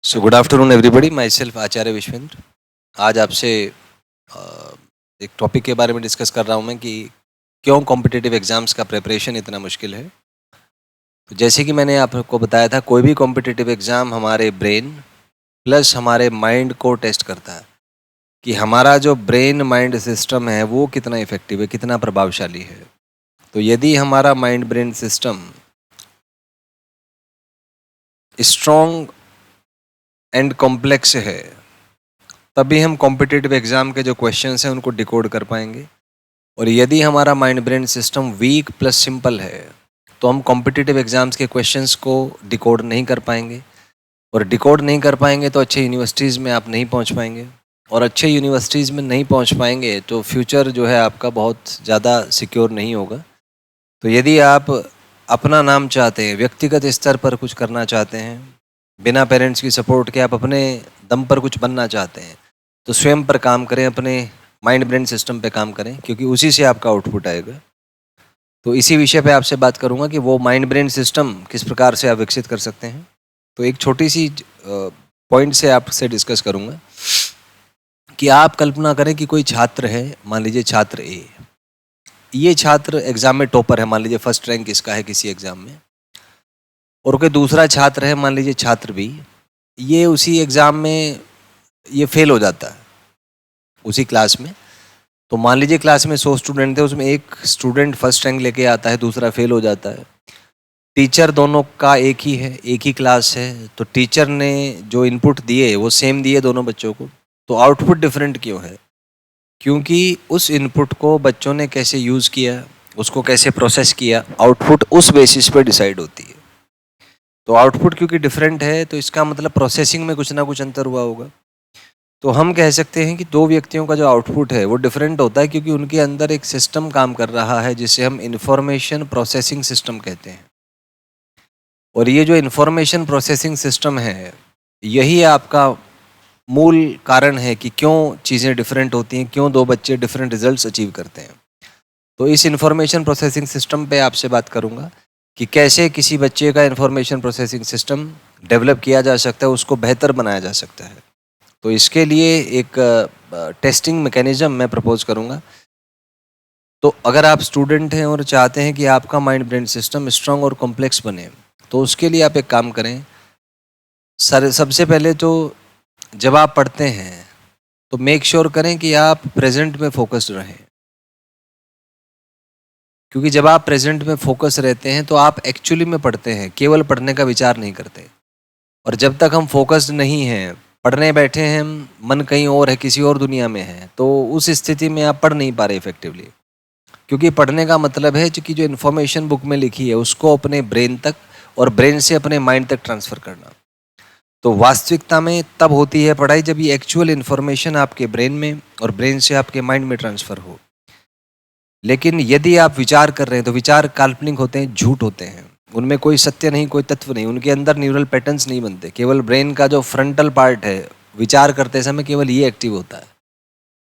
सो good afternoon everybody, myself Acharya Vishwendra. आज आपसे अ, एक टॉपिक के बारे में डिस्कस कर रहा हूँ मैं कि क्यों कॉम्पिटिटिव एग्जाम्स का प्रिपरेशन इतना मुश्किल है। तो जैसे कि मैंने आपको बताया था, कोई भी कॉम्पिटिटिव एग्ज़ाम हमारे ब्रेन प्लस हमारे माइंड को टेस्ट करता है कि हमारा जो ब्रेन माइंड सिस्टम है वो कितना इफेक्टिव है, कितना प्रभावशाली है। तो यदि हमारा mind brain system strong and complex है, तभी हम कॉम्पिटिटिव एग्ज़ाम के जो क्वेश्चंस हैं उनको डिकोड कर पाएंगे। और यदि हमारा mind brain system weak plus simple है, तो हम कॉम्पिटिटिव एग्ज़ाम्स के क्वेश्चंस को डिकोड नहीं कर पाएंगे। और डिकोड नहीं कर पाएंगे तो अच्छे यूनिवर्सिटीज़ में आप नहीं पहुंच पाएंगे। और अच्छे यूनिवर्सिटीज़ में नहीं पहुंच पाएंगे तो फ्यूचर जो है आपका बहुत ज़्यादा सिक्योर नहीं होगा। तो यदि आप अपना नाम चाहते हैं, व्यक्तिगत स्तर पर कुछ करना चाहते हैं, बिना पेरेंट्स की सपोर्ट के आप अपने दम पर कुछ बनना चाहते हैं, तो स्वयं पर काम करें, अपने माइंड ब्रेन सिस्टम पे काम करें, क्योंकि उसी से आपका आउटपुट आएगा। तो इसी विषय पे आपसे बात करूंगा कि वो माइंड ब्रेन सिस्टम किस प्रकार से आप विकसित कर सकते हैं। तो एक छोटी सी पॉइंट से आपसे डिस्कस करूंगा कि आप कल्पना करें कि कोई छात्र है, मान लीजिए छात्र ए। ये छात्र एग्जाम में टॉपर है, मान लीजिए फर्स्ट रैंक इसका है किसी एग्जाम में। और कोई दूसरा छात्र है, मान लीजिए छात्र बी, ये उसी एग्जाम में ये फेल हो जाता है उसी क्लास में। तो मान लीजिए क्लास में 100 स्टूडेंट थे, उसमें एक स्टूडेंट फर्स्ट रैंक लेके आता है, दूसरा फेल हो जाता है। टीचर दोनों का एक ही है, एक ही क्लास है, तो टीचर ने जो इनपुट दिए वो सेम दिए दोनों बच्चों को। तो आउटपुट डिफरेंट क्यों है? क्योंकि उस इनपुट को बच्चों ने कैसे यूज़ किया, उसको कैसे प्रोसेस किया, आउटपुट उस बेसिस पे डिसाइड होती है। तो आउटपुट क्योंकि डिफरेंट है, तो इसका मतलब प्रोसेसिंग में कुछ ना कुछ अंतर हुआ होगा। तो हम कह सकते हैं कि दो व्यक्तियों का जो आउटपुट है वो डिफरेंट होता है, क्योंकि उनके अंदर एक सिस्टम काम कर रहा है जिसे हम इंफॉर्मेशन प्रोसेसिंग सिस्टम कहते हैं। और ये जो इंफॉर्मेशन प्रोसेसिंग सिस्टम है, यही आपका मूल कारण है कि क्यों चीज़ें डिफरेंट होती हैं, क्यों दो बच्चे डिफरेंट रिजल्ट्स अचीव करते हैं। तो इस इंफॉर्मेशन प्रोसेसिंग सिस्टम पे आपसे बात करूंगा कि कैसे किसी बच्चे का इंफॉर्मेशन प्रोसेसिंग सिस्टम डेवलप किया जा सकता है, उसको बेहतर बनाया जा सकता है। तो इसके लिए एक टेस्टिंग मैकेनिज्म मैं प्रपोज करूंगा। तो अगर आप स्टूडेंट हैं और चाहते हैं कि आपका माइंड ब्रेन सिस्टम स्ट्रांग और कॉम्प्लेक्स बने, तो उसके लिए आप एक काम करें। सर, सबसे पहले तो जब आप पढ़ते हैं तो मेक श्योर करें कि आप प्रेजेंट में फोकस्ड रहें, क्योंकि जब आप प्रेजेंट में फोकस रहते हैं तो आप एक्चुअली में पढ़ते हैं, केवल पढ़ने का विचार नहीं करते। और जब तक हम फोकस्ड नहीं हैं, पढ़ने बैठे हैं, मन कहीं और है, किसी और दुनिया में है, तो उस स्थिति में आप पढ़ नहीं पा रहे इफेक्टिवली। क्योंकि पढ़ने का मतलब है कि जो इन्फॉर्मेशन बुक में लिखी है उसको अपने ब्रेन तक और ब्रेन से अपने माइंड तक ट्रांसफ़र करना। तो वास्तविकता में तब होती है पढ़ाई जब ये एक्चुअल इन्फॉर्मेशन आपके ब्रेन में और ब्रेन से आपके माइंड में ट्रांसफ़र हो। लेकिन यदि आप विचार कर रहे हैं तो विचार काल्पनिक होते हैं, झूठ होते हैं, उनमें कोई सत्य नहीं, कोई तत्व नहीं, उनके अंदर न्यूरल पैटर्न्स नहीं बनते। केवल ब्रेन का जो फ्रंटल पार्ट है, विचार करते समय केवल ये एक्टिव होता है।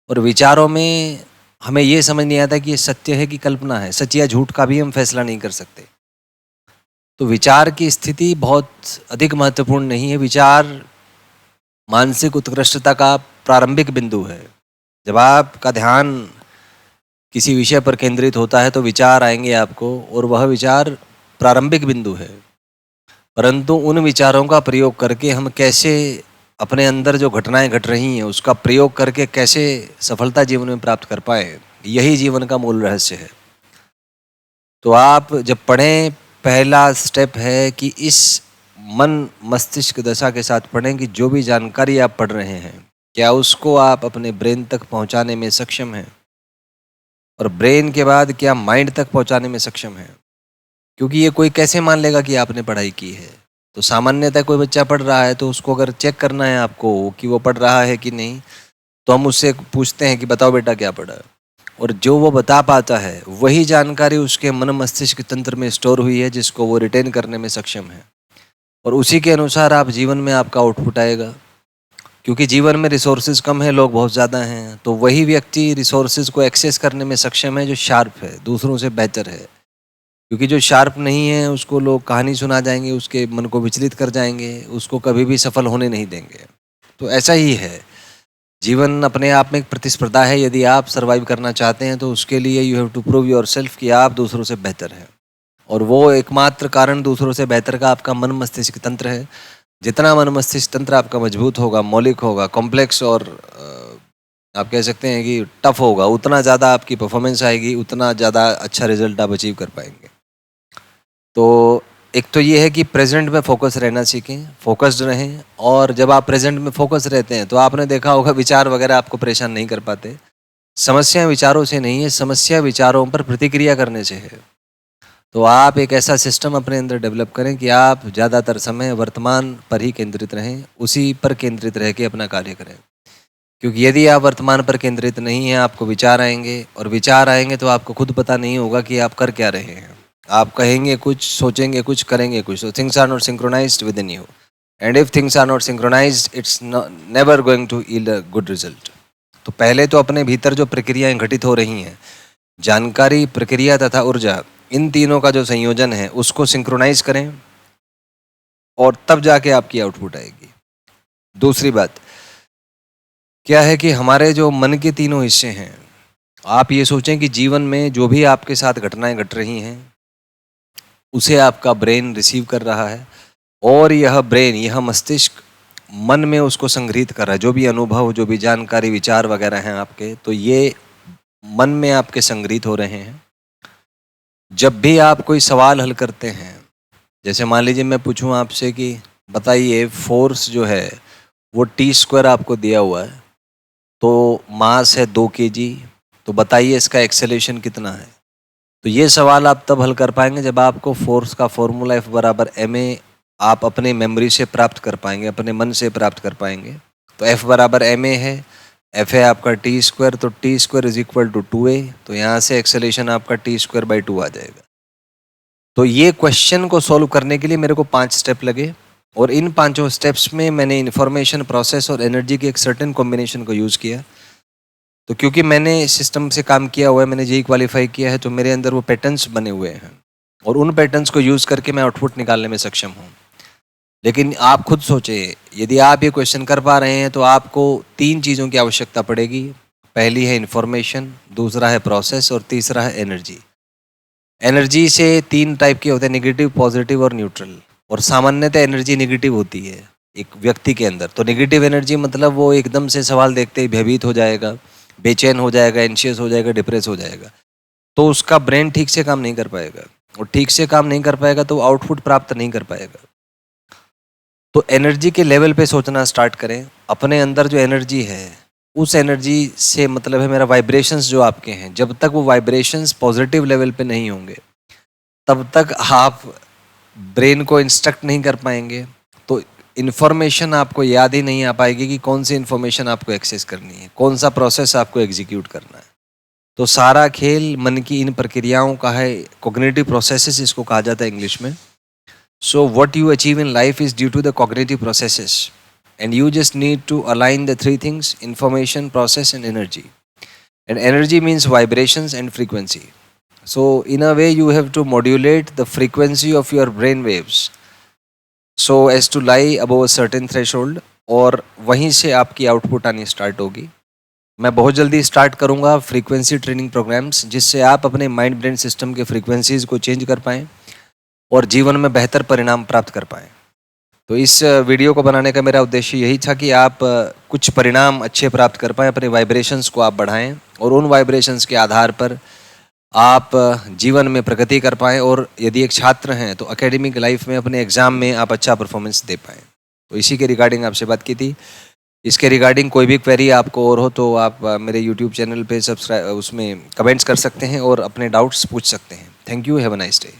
और विचारों में हमें ये समझ नहीं आता कि ये सत्य है कि कल्पना है, सच या झूठ का भी हम फैसला नहीं कर सकते। तो विचार की स्थिति बहुत अधिक महत्वपूर्ण नहीं है। विचार मानसिक उत्कृष्टता का प्रारंभिक बिंदु है। जब आपका ध्यान किसी विषय पर केंद्रित होता है तो विचार आएंगे आपको, और वह विचार प्रारंभिक बिंदु है। परंतु उन विचारों का प्रयोग करके हम कैसे अपने अंदर जो घटनाएं घट रही हैं उसका प्रयोग करके कैसे सफलता जीवन में प्राप्त कर पाए, यही जीवन का मूल रहस्य है। तो आप जब पढ़ें, पहला स्टेप है कि इस मन मस्तिष्क दशा के साथ पढ़ें कि जो भी जानकारी आप पढ़ रहे हैं, क्या उसको आप अपने ब्रेन तक पहुंचाने में सक्षम हैं, और ब्रेन के बाद क्या माइंड तक पहुंचाने में सक्षम हैं। क्योंकि ये कोई कैसे मान लेगा कि आपने पढ़ाई की है। तो सामान्यतः कोई बच्चा पढ़ रहा है तो उसको अगर चेक करना है आपको कि वो पढ़ रहा है कि नहीं, तो हम उससे पूछते हैं कि बताओ बेटा क्या पढ़ा है। और जो वो बता पाता है वही जानकारी उसके मन मस्तिष्क तंत्र में स्टोर हुई है, जिसको वो रिटेन करने में सक्षम है। और उसी के अनुसार आप जीवन में आपका आउटपुट आएगा। क्योंकि जीवन में रिसोर्सेज कम है, लोग बहुत ज़्यादा हैं, तो वही व्यक्ति रिसोर्सेज को एक्सेस करने में सक्षम है जो शार्प है, दूसरों से बेहतर है। क्योंकि जो शार्प नहीं है उसको लोग कहानी सुना जाएंगे, उसके मन को विचलित कर जाएंगे, उसको कभी भी सफल होने नहीं देंगे। तो ऐसा ही है, जीवन अपने आप में एक प्रतिस्पर्धा है। यदि आप सर्वाइव करना चाहते हैं तो उसके लिए you have to prove yourself कि आप दूसरों से बेहतर हैं। और वो एकमात्र कारण दूसरों से बेहतर का आपका मन मस्तिष्क तंत्र है। जितना मन मस्तिष्क तंत्र आपका मजबूत होगा, मौलिक होगा, कॉम्प्लेक्स और आप कह सकते हैं कि टफ होगा, उतना ज़्यादा आपकी परफॉर्मेंस आएगी, उतना ज़्यादा अच्छा रिजल्ट आप अचीव कर पाएंगे। तो एक तो ये है कि प्रेजेंट में फोकस रहना सीखें, फोकस्ड रहें। और जब आप प्रेजेंट में फोकस रहते हैं तो आपने देखा होगा विचार वगैरह आपको परेशान नहीं कर पाते। समस्या विचारों से नहीं है, समस्या विचारों पर प्रतिक्रिया करने से है। तो आप एक ऐसा सिस्टम अपने अंदर डेवलप करें कि आप ज़्यादातर समय वर्तमान पर ही केंद्रित रहें, उसी पर केंद्रित रह के अपना कार्य करें। क्योंकि यदि आप वर्तमान पर केंद्रित नहीं हैं, आपको विचार आएंगे, और विचार आएंगे तो आपको खुद पता नहीं होगा कि आप कर क्या रहे हैं। आप कहेंगे कुछ, सोचेंगे कुछ, करेंगे कुछ। तो things are not synchronized within you, and if things are not synchronized it's never going to yield a good result. तो पहले तो अपने भीतर जो प्रक्रियाएं घटित हो रही हैं, जानकारी, प्रक्रिया तथा ऊर्जा, इन तीनों का जो संयोजन है उसको सिंक्रोनाइज करें, और तब जाके आपकी आउटपुट आएगी। दूसरी बात क्या है कि हमारे जो मन के तीनों हिस्से हैं, आप ये सोचें कि जीवन में जो भी आपके साथ घटनाएं घट रही हैं उसे आपका ब्रेन रिसीव कर रहा है, और यह ब्रेन, यह मस्तिष्क मन में उसको संग्रहित कर रहा है। जो भी अनुभव, जो भी जानकारी, विचार वगैरह हैं आपके, तो ये मन में आपके संग्रहित हो रहे हैं। जब भी आप कोई सवाल हल करते हैं, जैसे मान लीजिए मैं पूछूं आपसे कि बताइए फोर्स जो है वो t² आपको दिया हुआ है, तो मास है 2 kg, तो बताइए इसका एक्सेलेरेशन कितना है। तो ये सवाल आप तब हल कर पाएंगे जब आपको फोर्स का फॉर्मूला F बराबर ma आप अपने मेमोरी से प्राप्त कर पाएंगे, अपने मन से प्राप्त कर पाएंगे। तो F बराबर ma है, F है आपका t², तो t² is equal to 2a, तो यहाँ से एक्सेलेरेशन आपका t²/2 आ जाएगा। तो ये क्वेश्चन को सॉल्व करने के लिए मेरे को 5 स्टेप लगे, और इन 5 स्टेप्स में मैंने इन्फॉर्मेशन, प्रोसेस और एनर्जी के एक सर्टेन कॉम्बिनेशन को यूज़ किया। तो क्योंकि मैंने सिस्टम से काम किया हुआ है, मैंने जेईई क्वालिफाई किया है, तो मेरे अंदर वो पैटर्न्स बने हुए हैं, और उन पैटर्न्स को यूज़ करके मैं आउटपुट निकालने में सक्षम हूँ। लेकिन आप खुद सोचिए, यदि आप ये क्वेश्चन कर पा रहे हैं तो आपको 3 चीज़ों की आवश्यकता पड़ेगी। पहली है इन्फॉर्मेशन, दूसरा है प्रोसेस, और तीसरा है एनर्जी। एनर्जी से 3 टाइप के होते हैं, नेगेटिव, पॉजिटिव और न्यूट्रल। और सामान्यतः एनर्जी नेगेटिव होती है एक व्यक्ति के अंदर। तो नेगेटिव एनर्जी मतलब वो एकदम से सवाल देखते ही भयभीत हो जाएगा, बेचैन हो जाएगा, एंशियस हो जाएगा, डिप्रेस हो जाएगा। तो उसका ब्रेन ठीक से काम नहीं कर पाएगा, और ठीक से काम नहीं कर पाएगा तो आउटपुट प्राप्त नहीं कर पाएगा। तो एनर्जी के लेवल पे सोचना स्टार्ट करें। अपने अंदर जो एनर्जी है, उस एनर्जी से मतलब है मेरा वाइब्रेशंस जो आपके हैं, जब तक वो वाइब्रेशंस पॉजिटिव लेवल पे नहीं होंगे तब तक आप ब्रेन को इंस्ट्रक्ट नहीं कर पाएंगे। तो इन्फॉर्मेशन आपको याद ही नहीं आ पाएगी कि कौन सी इन्फॉर्मेशन आपको एक्सेस करनी है, कौन सा प्रोसेस आपको एग्जीक्यूट करना है। तो सारा खेल मन की इन प्रक्रियाओं का है, कॉग्निटिव प्रोसेसेस इसको कहा जाता है इंग्लिश में। So what you achieve in life is due to the cognitive processes, and you just need to align the 3 things: information, process and energy. And energy means vibrations and frequency. So in a way you have to modulate the frequency of your brain waves so as to lie above a certain threshold, और वहीं से आपकी output आनी start होगी। मैं बहुत जल्दी start करूंगा फ्रीक्वेंसी ट्रेनिंग प्रोग्राम्स, जिससे आप अपने माइंड ब्रेन सिस्टम के फ्रीक्वेंसीज को चेंज कर पाएँ और जीवन में बेहतर परिणाम प्राप्त कर पाएँ। तो इस वीडियो को बनाने का मेरा उद्देश्य यही था कि आप कुछ परिणाम अच्छे प्राप्त कर पाएँ, अपने वाइब्रेशंस को आप बढ़ाएं, और उन वाइब्रेशंस के आधार पर आप जीवन में प्रगति कर पाएँ, और यदि एक छात्र हैं तो एकेडमिक लाइफ में, अपने एग्ज़ाम में आप अच्छा परफॉर्मेंस दे पाएँ। तो इसी के रिगार्डिंग आपसे बात की थी। इसके रिगार्डिंग कोई भी क्वेरी आपको और हो तो आप मेरे यूट्यूब चैनल पे सब्सक्राइब, उसमें कमेंट्स कर सकते हैं और अपने डाउट्स पूछ सकते हैं। Thank you, have a nice day.